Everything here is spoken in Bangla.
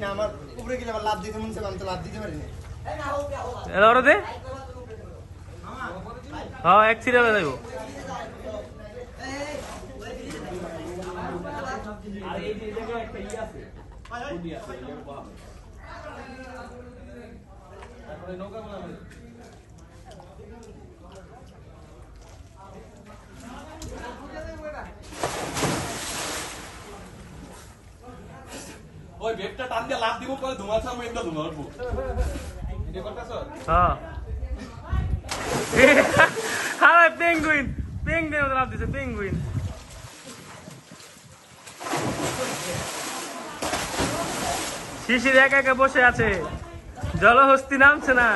না আমার উপরে গেলে আবার লাভ দিতে মন চায় আমি তো লাভ দিতে পারি না এলা ওরে দে হ্যাঁ এক সিরিয়ালে যাইবো আর এই যে জায়গায় একটা ই আছে গুডি আছে এর বাপ তারপরে নৌকা গুলো আছে ওই বেপটা টান দিয়ে লাভ দিব পরে ধুমা ছাড়বো এটা ধুমা উঠবো এটা করতেছ হ্যাঁ আরে পেঙ্গুইন পেঙ্গুইন ওদের লাভ দিছে পেঙ্গুইন শিশির একা একা বসে আছে জলহস্তি নামছে না